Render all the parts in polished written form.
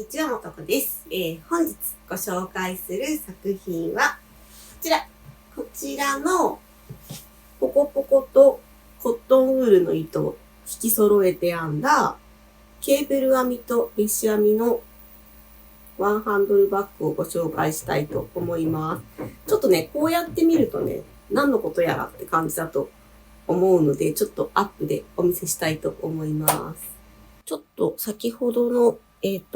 にちは、もとこです。本日ご紹介する作品はこちらのポコポコとコットンウールの糸を引き揃えて編んだケーブル編みとメッシュ編みのワンハンドルバッグをご紹介したいと思います。ちょっとね、こうやって見るとね、何のことやらって感じだと思うので、ちょっとアップでお見せしたいと思います。ちょっと先ほどの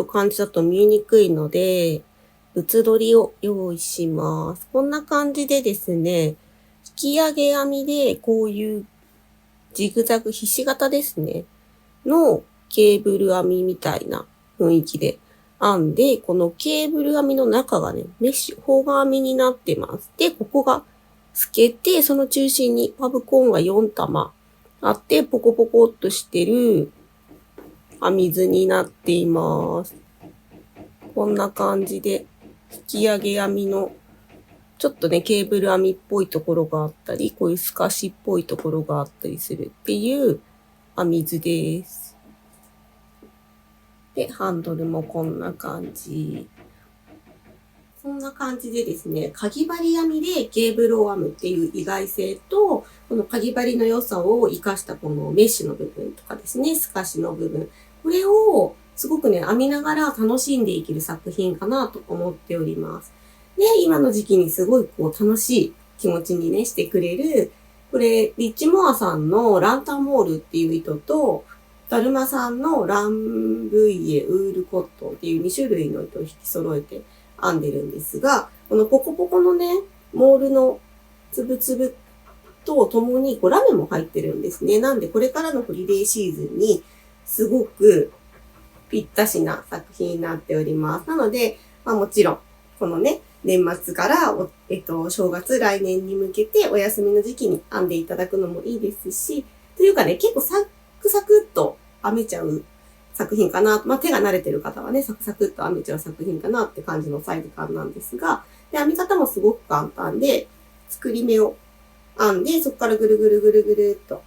感じだと見えにくいので、写取りを用意します。こんな感じでですね、引き上げ編みでこういうジグザグひし形ですね、のケーブル編みみたいな雰囲気で編んで、このケーブル編みの中がね、メッシュ、方眼編みになってます。で、ここが透けて、その中心にパブコーンが4玉あって、ポコポコっとしてる編み図になっています。こんな感じで引き上げ編みのちょっとねケーブル編みっぽいところがあったり、こういう透かしっぽいところがあったりするっていう編み図です。で、ハンドルもこんな感じ。そんな感じでですね、かぎ針編みでケーブルを編むっていう意外性と、このかぎ針の良さを生かしたこのメッシュの部分とかですね、透かしの部分。これをすごくね、編みながら楽しんでいける作品かなと思っております。で、今の時期にすごいこう楽しい気持ちにね、してくれる、これ、リッチモアさんのランタンモールっていう糸と、だるまさんのランブイエウールコットンっていう2種類の糸を引き揃えて編んでるんですが、このポコポコのね、モールのつぶつぶとともにラメも入ってるんですね。なんでこれからのホリデーシーズンにすごくぴったしな作品になっております。なので、もちろん、このね、年末から正月来年に向けてお休みの時期に編んでいただくのもいいですし、というかね、結構サクサクっと編めちゃう作品かな。手が慣れてる方はね、サクサクっと編めちゃう作品かなって感じのサイズ感なんですが、で、編み方もすごく簡単で、作り目を編んで、そこからぐるぐるぐるぐるっと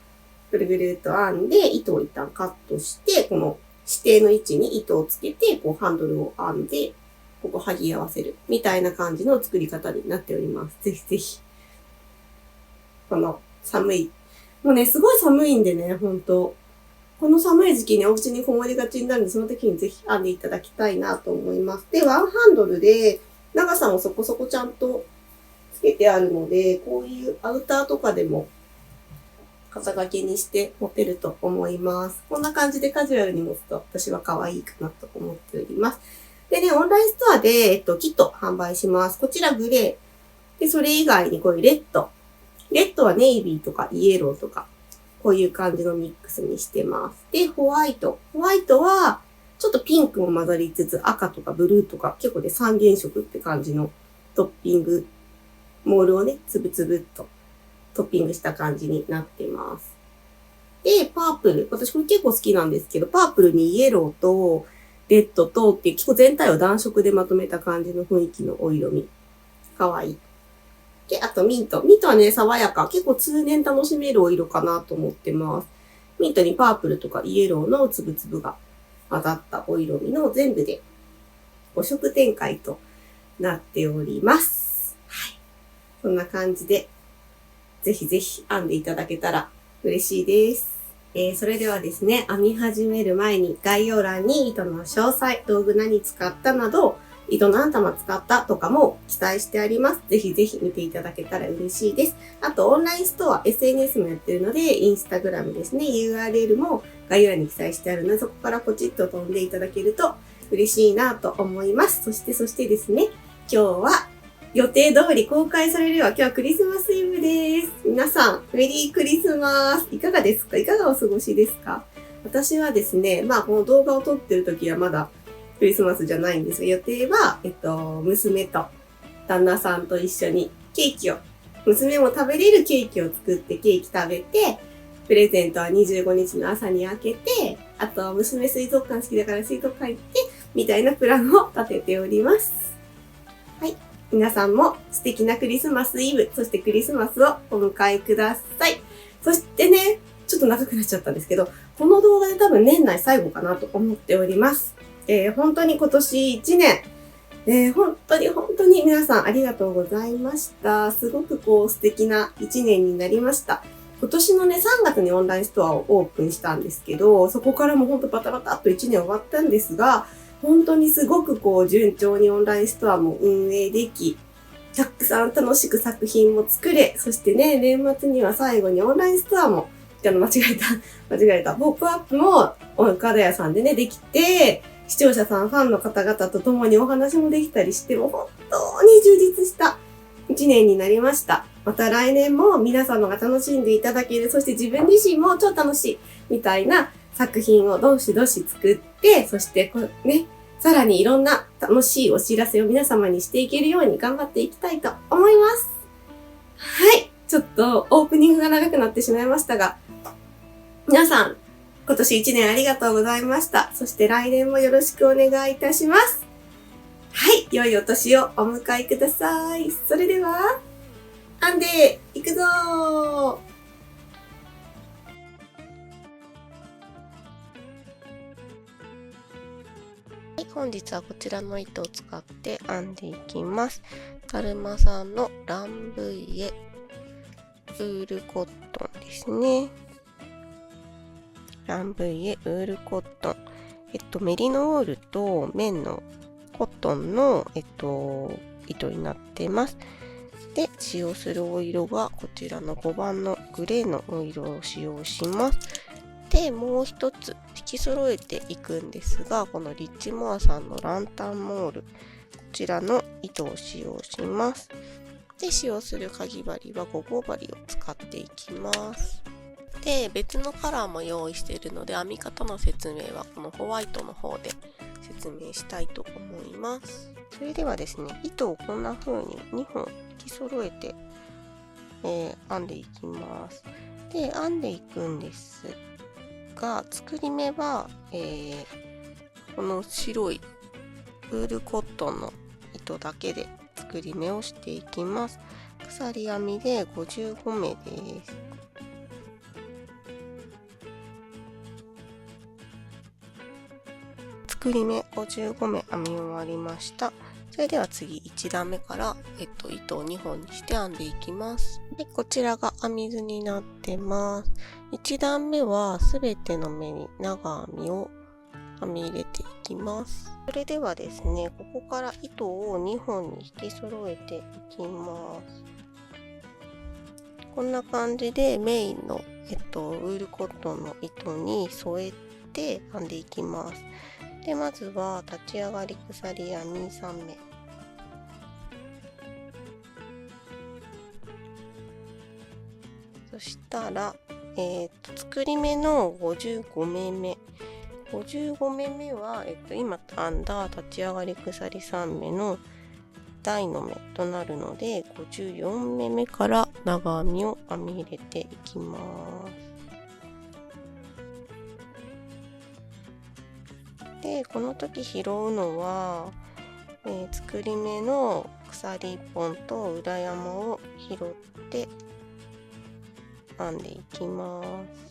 編んで、糸を一旦カットして、この指定の位置に糸をつけて、こうハンドルを編んで、ここ剥ぎ合わせるみたいな感じの作り方になっております。ぜひぜひ。この寒い。もうね、すごい寒いんでね、本当この寒い時期にお家にこもりがちになるんで、その時にぜひ編んでいただきたいなと思います。で、ワンハンドルで長さもそこそこちゃんとつけてあるので、こういうアウターとかでも肩掛けにして持てると思います。こんな感じでカジュアルに持つと私は可愛いかなと思っております。でね、オンラインストアで、キット販売します。こちらグレー。で、それ以外にこういうレッド。レッドはネイビーとかイエローとか、こういう感じのミックスにしてます。で、ホワイト。ホワイトは、ちょっとピンクも混ざりつつ、赤とかブルーとか、結構ね、三原色って感じのトッピング、モールをね、つぶつぶっとトッピングした感じになってます。で、パープル。私これ結構好きなんですけど、パープルにイエローと、レッドとっていう結構全体を暖色でまとめた感じの雰囲気のお色味。かわいい。で、あとミント。ミントはね、爽やか。結構通年楽しめるお色かなと思ってます。ミントにパープルとかイエローのつぶつぶが混ざったお色味の全部で5色展開となっております。はい。こんな感じで、ぜひぜひ編んでいただけたら嬉しいです。それではですね、編み始める前に概要欄に糸の詳細、道具何使ったなど、糸何玉使ったとかも記載してあります。ぜひぜひ見ていただけたら嬉しいです。あと、オンラインストア、SNS もやってるので、インスタグラムですね、URL も概要欄に記載してあるので、そこからポチッと飛んでいただけると嬉しいなと思います。そしてですね、今日は予定通り公開されるよ。今日はクリスマスイブです。皆さん、メリークリスマス。いかがですか？いかがお過ごしですか？私はですね、この動画を撮ってる時はまだクリスマスじゃないんですが、予定は、娘と旦那さんと一緒にケーキを、娘も食べれるケーキを作ってケーキ食べて、プレゼントは25日の朝に開けて、あと娘水族館好きだから水族館行って、みたいなプランを立てております。はい。皆さんも素敵なクリスマスイブ、そしてクリスマスをお迎えください。そしてね、ちょっと長くなっちゃったんですけど、この動画で多分年内最後かなと思っております。本当に今年1年、本当に皆さんありがとうございました。すごく素敵な1年になりました。今年のね、3月にオンラインストアをオープンしたんですけど、そこからも本当バタバタっと1年終わったんですが、本当にすごく順調にオンラインストアも運営でき、たくさん楽しく作品も作れ、そしてね、年末には最後にオンラインストアも、間違えた。ポップアップも、岡田屋さんでね、できて、視聴者さん、ファンの方々と共にお話もできたりして、もう本当に充実した1年になりました。また来年も皆様が楽しんでいただける、そして自分自身も超楽しい、みたいな作品をどしどし作って、そしてさらにいろんな楽しいお知らせを皆様にしていけるように頑張っていきたいと思います。はい。ちょっとオープニングが長くなってしまいましたが、皆さん、今年1年ありがとうございました。そして来年もよろしくお願いいたします。はい。良いお年をお迎えください。それでは、アンデー、行くぞー。本日はこちらの糸を使って編んでいきます。だるまさんのランブイエウールコットンですね。ランブイエウールコットン。メリノウールと綿のコットンの、糸になっています。で、使用するお色がこちらの5番のグレーのお色を使用します。で、もう一つ引き揃えていくんですが、このリッチモアさんのランタンモール、こちらの糸を使用します。で、使用するかぎ針は5号針を使っていきます。で、別のカラーも用意しているので、編み方の説明はこのホワイトの方で説明したいと思います。それではですね、糸をこんな風に2本引き揃えて、編んでいきます。で、編んでいくんですが、作り目は、この白いウールコットンの糸だけで作り目をしていきます。鎖編みで55目です。作り目55目編み終わりました。それでは次1段目から、糸を2本にして編んでいきます。で、こちらが編み図になってます。1段目はすべての目に長編みを編み入れていきます。それではですね、ここから糸を2本に引き揃えていきます。こんな感じでメインの、ウールコットンの糸に添えて編んでいきます。で、まずは立ち上がり鎖編み3目。そしたら、作り目の55目目。55目目は、今編んだ立ち上がり鎖3目の台の目となるので、54目目から長編みを編み入れていきます。で、この時拾うのは、作り目の鎖1本と裏山を拾って編んでいきます。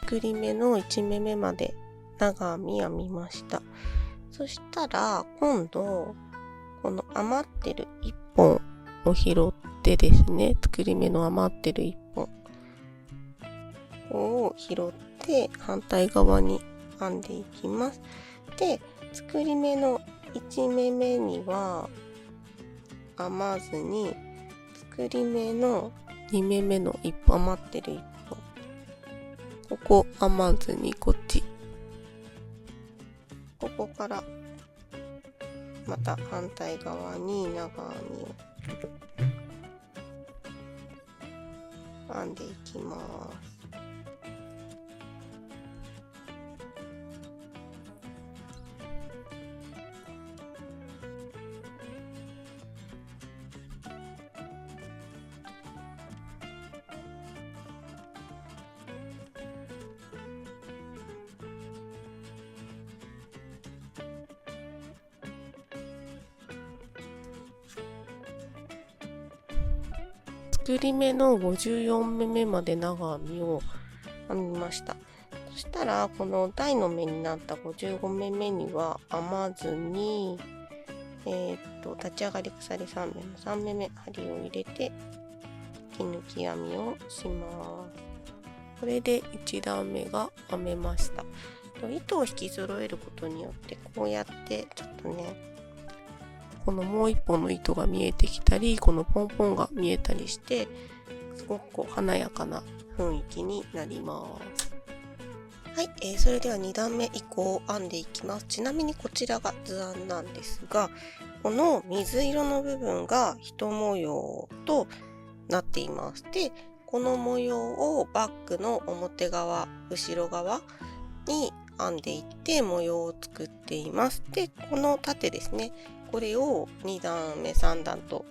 作り目の1目目まで長編み編みました。そしたら今度この余ってる1本を拾ってですね、作り目の余ってる1本を拾って反対側に編んでいきます。で、作り目の1目目には編まずに、作り目の2目目の1本余ってる1本、ここ編まずにこっち、こからまた反対側に長編みを編んでいきます。作り目の54目めまで長編みを編みました。そしたらこの台の目になった55目めには編まずに、立ち上がり鎖3目の3目め針を入れて引き抜き編みをします。これで1段目が編めました。糸を引き揃えることによってこうやってちょっとね、このもう一本の糸が見えてきたり、このポンポンが見えたりして、すごくこう華やかな雰囲気になります。はい、それでは2段目以降編んでいきます。ちなみにこちらが図案なんですが、この水色の部分が糸模様となっています。で、この模様をバッグの表側、後ろ側に編んでいって模様を作っています。で、この縦ですね。これを2段目、3段と、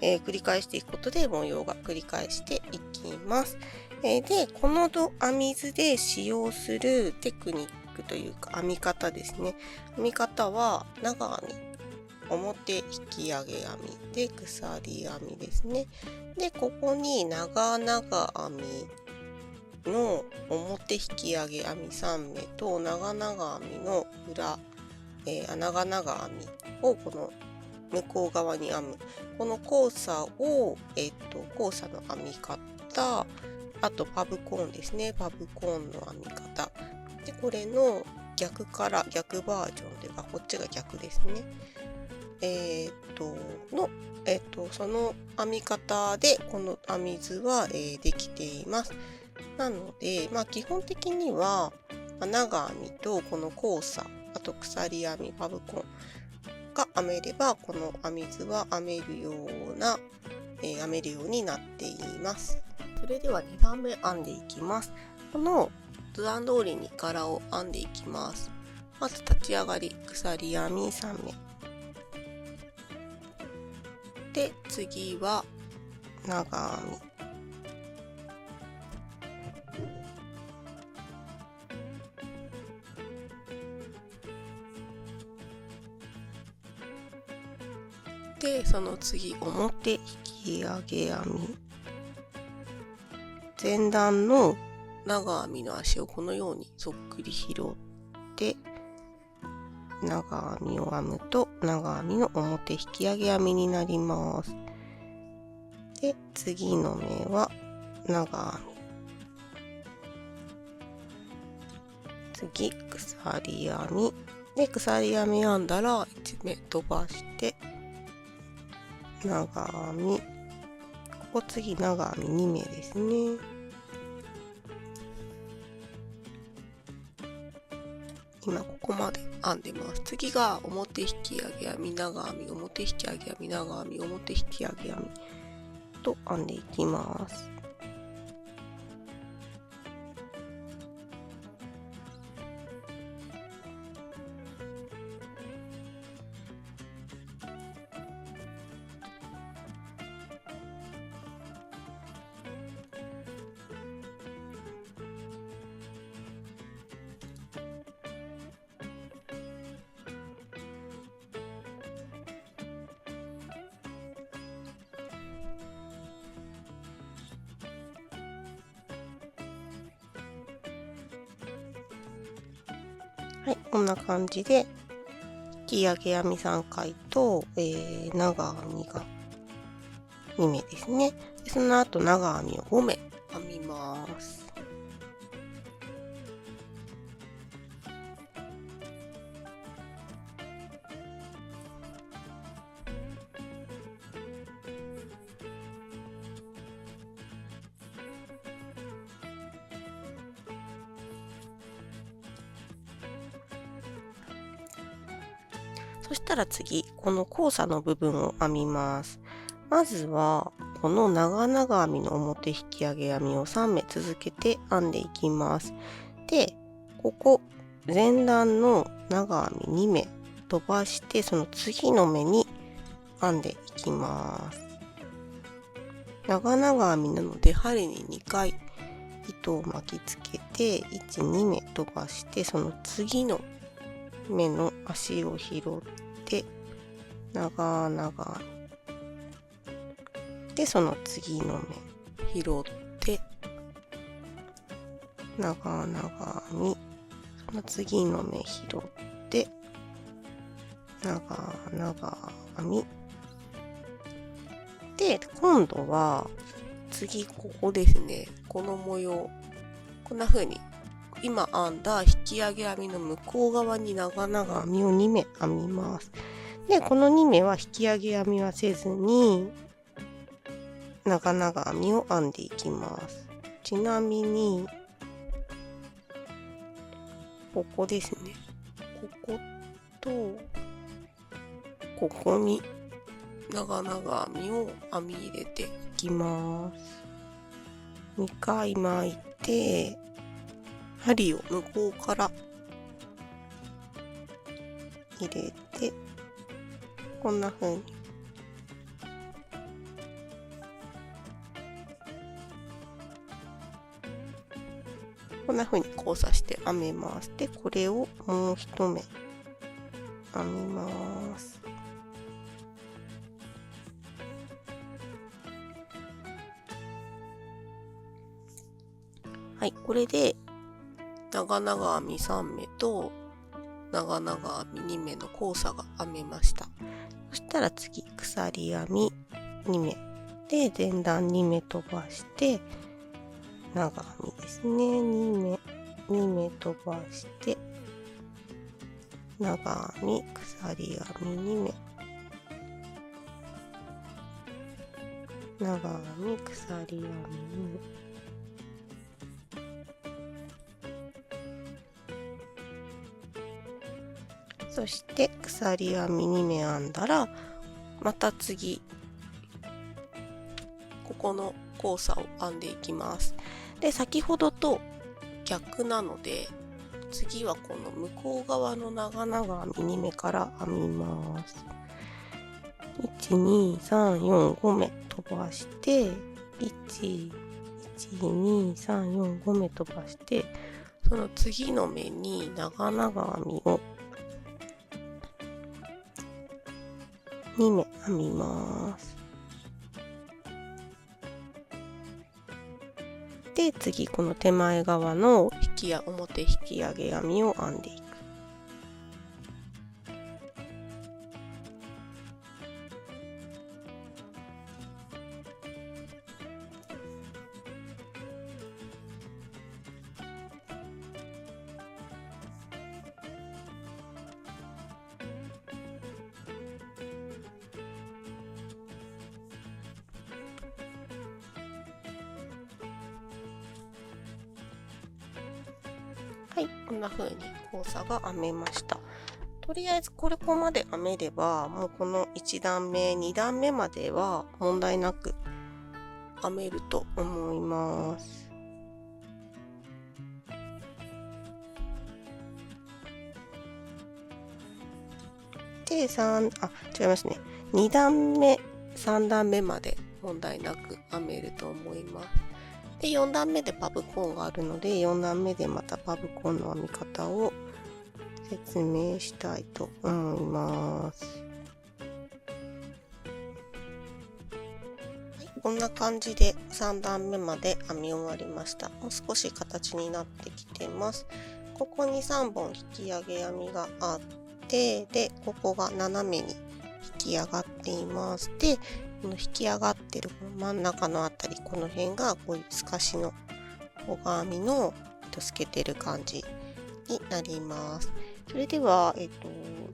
繰り返していくことで模様が繰り返していきます。で、この編み図で使用するテクニックというか編み方ですね。編み方は長編み、表引き上げ編みで鎖編みですね。で、ここに長々編みの表引き上げ編み3目と長々編みの裏、長々編みをこの向こう側に編む。この交差を、交差の編み方、あとパブコーンですね。パブコーンの編み方。で、これの逆から逆バージョンでは、こっちが逆ですね。その編み方でこの編み図は、できています。なので、基本的には長編みとこの交差、あと鎖編み、パブコンが編めれば、この編み図は編めるようになっています。それでは2段目編んでいきます。この図案通りに柄を編んでいきます。まず立ち上がり鎖編み3目。で、次は長編み。で、その次、表引き上げ編み。前段の長編みの足をこのようにそっくり拾って、長編みを編むと、長編みの表引き上げ編みになります。で、次の目は長編み。次、鎖編み。で、鎖編み編んだら1目飛ばして、長編み。ここ次長編み2目ですね。今ここまで編んでます。次が表引き上げ編み、長編み、表引き上げ編み、長編み、表引き上げ編みと編んでいきます。はい、こんな感じで引き上げ編み3回と、長編みが2目ですね。でその後長編みを5目編みます。そしたら次、この交差の部分を編みます。まずは、この長々編みの表引き上げ編みを3目続けて編んでいきます。で、ここ、前段の長編み2目飛ばして、その次の目に編んでいきます。長々編みなので、針に2回糸を巻きつけて、1、2目飛ばして、その次の目の足を拾って、長々編み。で、その次の目拾って長々編み、その次の目拾って長々編みで、今度は次ここですね、この模様、こんな風に今編んだ引き上げ編みの向こう側に長々編みを2目編みます。で、この2目は引き上げ編みはせずに長々編みを編んでいきます。ちなみに、ここですね。ここと、ここに長々編みを編み入れていきます。2回巻いて、針を向こうから入れて、こんな風に交差して編めます。で、これをもう一目編みます。はい、これで長々編み3目と長々編み2目の交差が編めました。そしたら次、鎖編み2目で前段2目飛ばして長編みですね。2目飛ばして長編み、鎖編み2目、長編み、鎖編み2目。そして鎖編み2目編んだら、また次、ここの交差を編んでいきます。で、先ほどと逆なので、次はこの向こう側の長々編み2目から編みます。1、2、3、4、5目飛ばして、1、2、3、4、5目飛ばして、その次の目に長々編みを2目編みます。で、次この手前側の表引き上げ編みを編んでいく。はい、こんな風に交差が編めました。とりあえずここまで編めれば、もうこの1段目、2段目までは問題なく編めると思います。で、違いますね。2段目、3段目まで問題なく編めると思います。で、4段目でパブコーンがあるので、4段目でまたパブコーンの編み方を説明したいと思います。はい、こんな感じで3段目まで編み終わりました。もう少し形になってきてます。ここに3本引き上げ編みがあって、で、ここが斜めに引き上がっています。で、この引き上がってる真ん中のあたり、この辺がこういう透かしの小川編みの透けてる感じになります。それでは、1、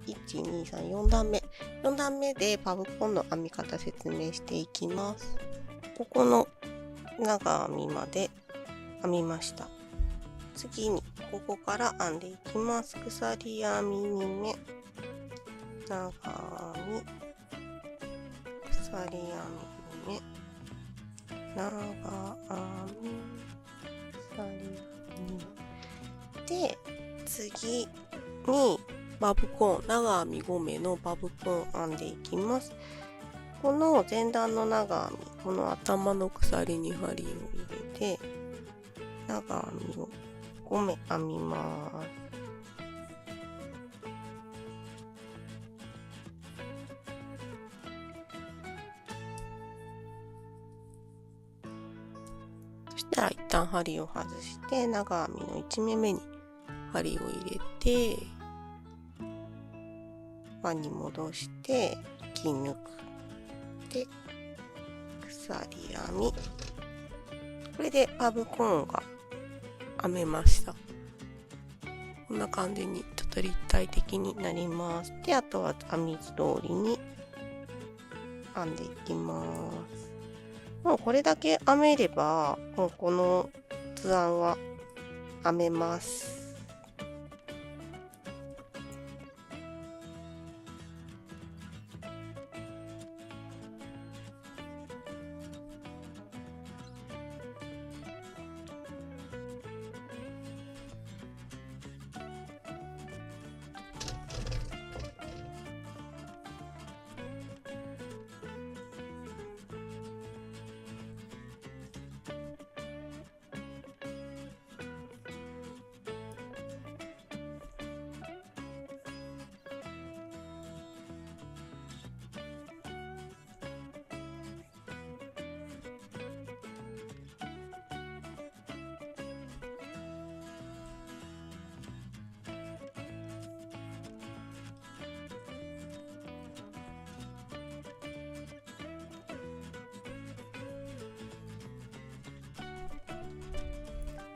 2、3、4段目。4段目でパブコンの編み方説明していきます。ここの長編みまで編みました。次に、ここから編んでいきます。鎖編み2目。長編み、鎖編み目、長編み、鎖編みで、次にバブコーン、長編み5目のバブコーン編んでいきます。この前段の長編み、この頭の鎖に針を入れて、長編みを5目編みます。そしたら一旦針を外して、長編みの1目目に針を入れて、輪に戻して引き抜く。で、鎖編み。これでバブコーンが編めました。こんな感じにちょっと立体的になります。で、あとは編み図通りに編んでいきます。もうこれだけ編めれば、もうこの図案は編めます。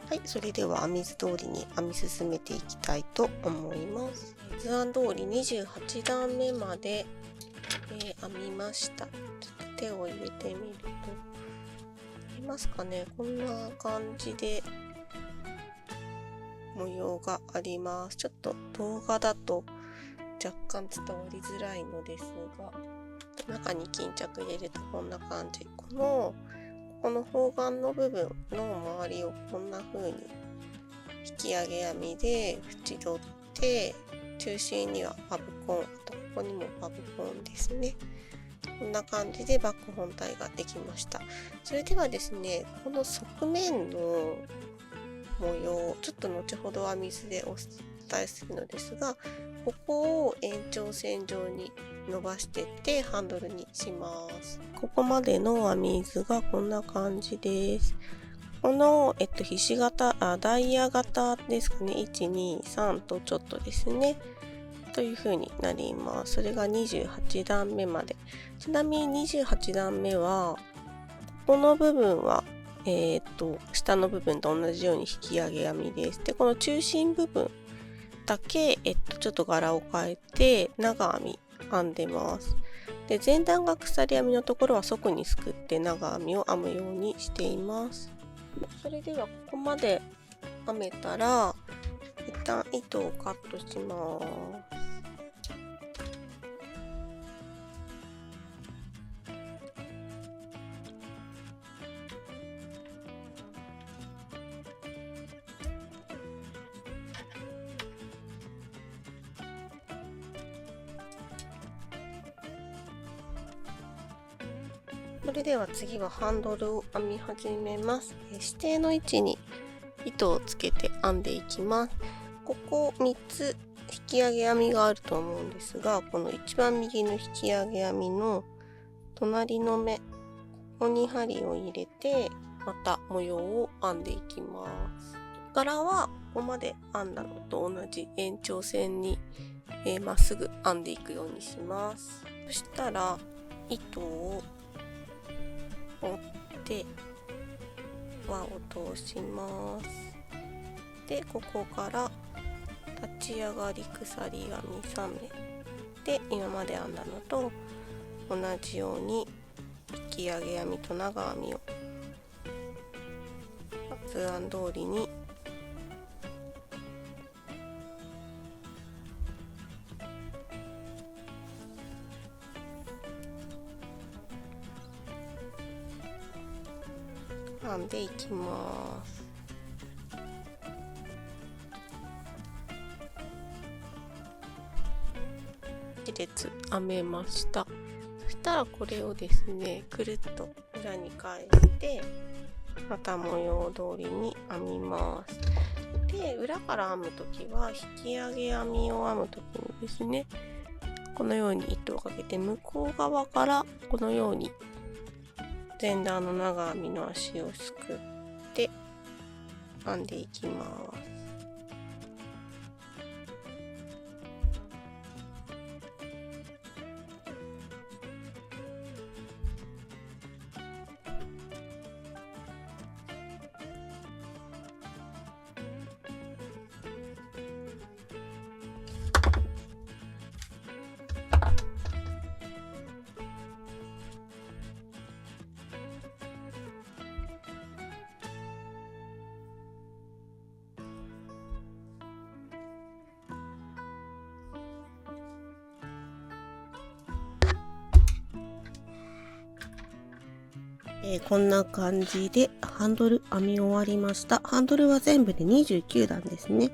はい、それでは編み図通りに編み進めていきたいと思います。図案通り28段目まで、編みました。ちょっと手を入れてみると、見えますかね？こんな感じで模様があります。ちょっと動画だと若干伝わりづらいのですが、中に巾着入れるとこんな感じ。この方眼の部分の周りをこんな風に引き上げ編みで縁取って、中心にはバブコーン、あとここにもバブコーンですね。こんな感じでバッグ本体ができました。それではですね、この側面の模様、ちょっと後ほど編み図でお伝えするのですが、ここを延長線上に伸ばしていってハンドルにします。ここまでの編み図がこんな感じです。この、ひし形、ダイヤ型ですかね。1、2、3とちょっとですね。という風になります。それが28段目まで。ちなみに28段目は、この部分は、下の部分と同じように引き上げ編みです。で、この中心部分だけ、ちょっと柄を変えて、長編み編んでます。で、前段が鎖編みのところは側にすくって長編みを編むようにしています。それではここまで編めたら、一旦糸をカットします。それでは次はハンドルを編み始めます。指定の位置に糸をつけて編んでいきます。ここ3つ引き上げ編みがあると思うんですが、この一番右の引き上げ編みの隣の目、ここに針を入れて、また模様を編んでいきます。柄はここまで編んだのと同じ延長線にまっすぐ編んでいくようにします。そしたら糸を折って輪を通します。で、ここから立ち上がり鎖編み3目で今まで編んだのと同じように引き上げ編みと長編みを図案通りに編んでいきます。1列編めました。そしたらこれをですね、くるっと裏に返してまた模様通りに編みます。で、裏から編むときは引き上げ編みを編むときにですね、このように糸をかけて向こう側からこのように前段の長編みの足をすくって編んでいきます。こんな感じでハンドル編み終わりました。ハンドルは全部で29段ですね。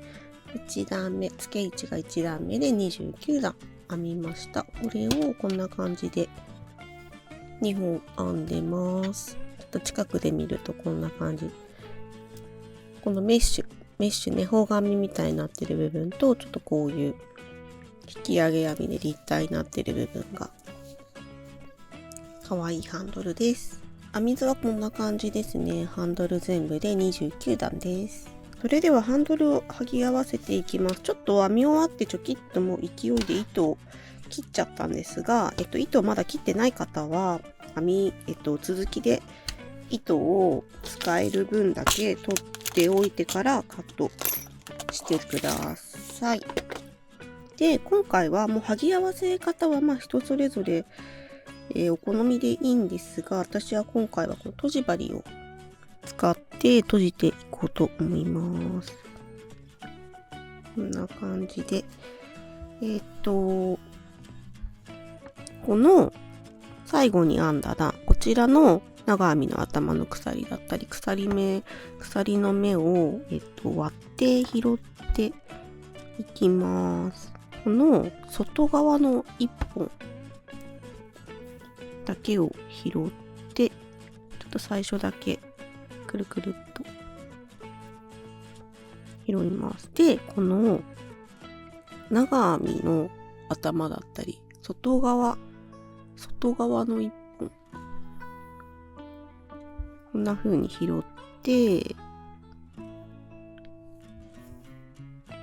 1段目、付け位置が1段目で29段編みました。これをこんな感じで2本編んでます。ちょっと近くで見るとこんな感じ。このメッシュね、方眼みたいになってる部分と、ちょっとこういう引き上げ編みで立体になってる部分が可愛いハンドルです。編み図はこんな感じですね。ハンドル全部で29段です。それではハンドルを剥ぎ合わせていきます。ちょっと編み終わってちょきっともう勢いで糸を切っちゃったんですが、糸をまだ切ってない方は、続きで糸を使える分だけ取っておいてからカットしてください。で、今回はもう剥ぎ合わせ方は人それぞれお好みでいいんですが、私は今回はこのとじ針を使って閉じていこうと思います。こんな感じで。この最後に編んだ段、こちらの長編みの頭の鎖だったり、鎖の目を、割って拾っていきます。この外側の1本だけを拾って、ちょっと最初だけくるくるっと拾います。で、この長編みの頭だったり、外側の1本、こんな風に拾って、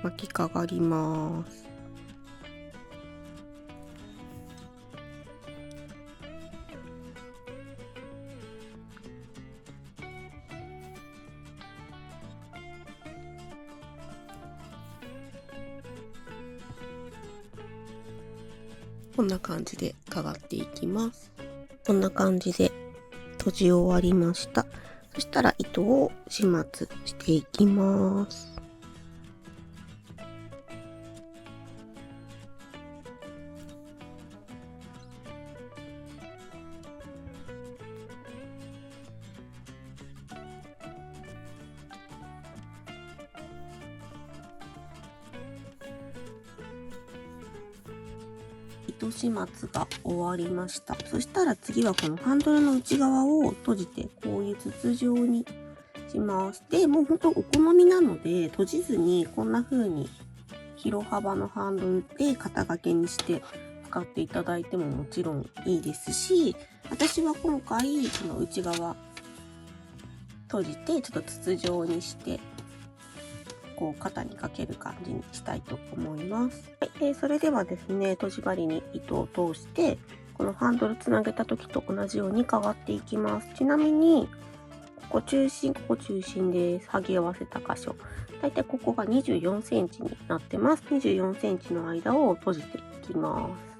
巻きかがります。こんな感じでかがっていきます。こんな感じで閉じ終わりました。そしたら糸を始末していきます。糸始末が終わりました。そしたら次はこのハンドルの内側を閉じてこういう筒状にします。で、もうほんとお好みなので閉じずにこんな風に広幅のハンドルで肩掛けにして使っていただいてももちろんいいですし、私は今回この内側閉じてちょっと筒状にしてこう肩にかける感じにしたいと思います。はい、それではですね、閉じ針に糸を通してこのハンドルつなげた時と同じようにかがっていきます。ちなみにここ中心です。剥ぎ合わせた箇所。だいたいここが24センチになってます。24センチの間を閉じていきます。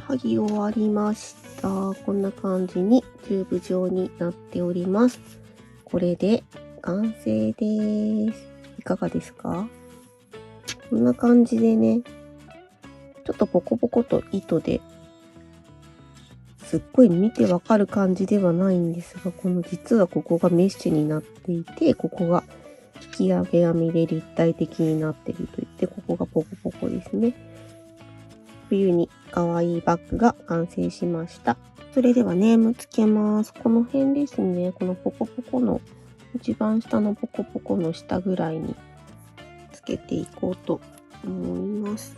剥ぎ終わりました。こんな感じにチューブ状になっております。これで完成です。いかがですか？こんな感じでね、ちょっとポコポコと糸ですっごい見てわかる感じではないんですが、実はここがメッシュになっていて、ここが引き上げ編みで立体的になっているといって、ここがポコポコですね。冬に可愛いバッグが完成しました。それではネームつけます。この辺ですね。このポコポコの一番下のポコポコの下ぐらいにつけていこうと思います。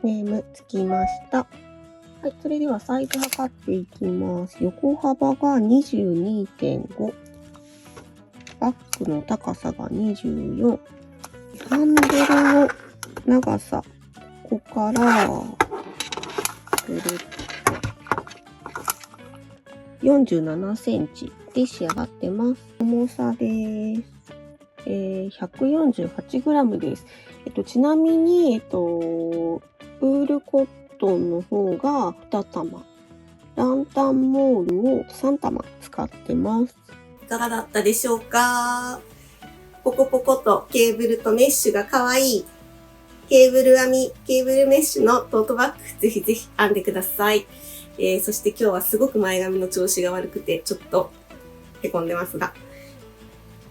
ネームつきました。はい、それではサイズ測っていきます。横幅が 22.5。バッグの高さが24。ハンドルの長さ、ここからぐるっと47センチで仕上がってます。重さです。148g です。ちなみに、ウールコットンの方が2玉、ランタンモールを3玉使ってます。いかがだったでしょうか？ポコポコとケーブルとメッシュが可愛いケーブル編み、ケーブルメッシュのトートバッグ、ぜひぜひ編んでください。そして今日はすごく前髪の調子が悪くて、ちょっとへこんでますが、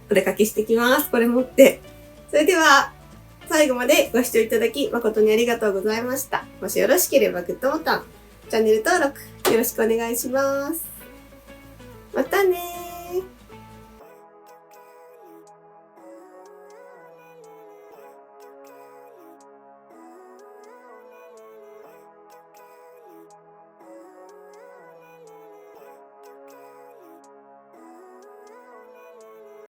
お出かけしてきます。これ持って。それでは、最後までご視聴いただき誠にありがとうございました。もしよろしければグッドボタン、チャンネル登録よろしくお願いします。またねー。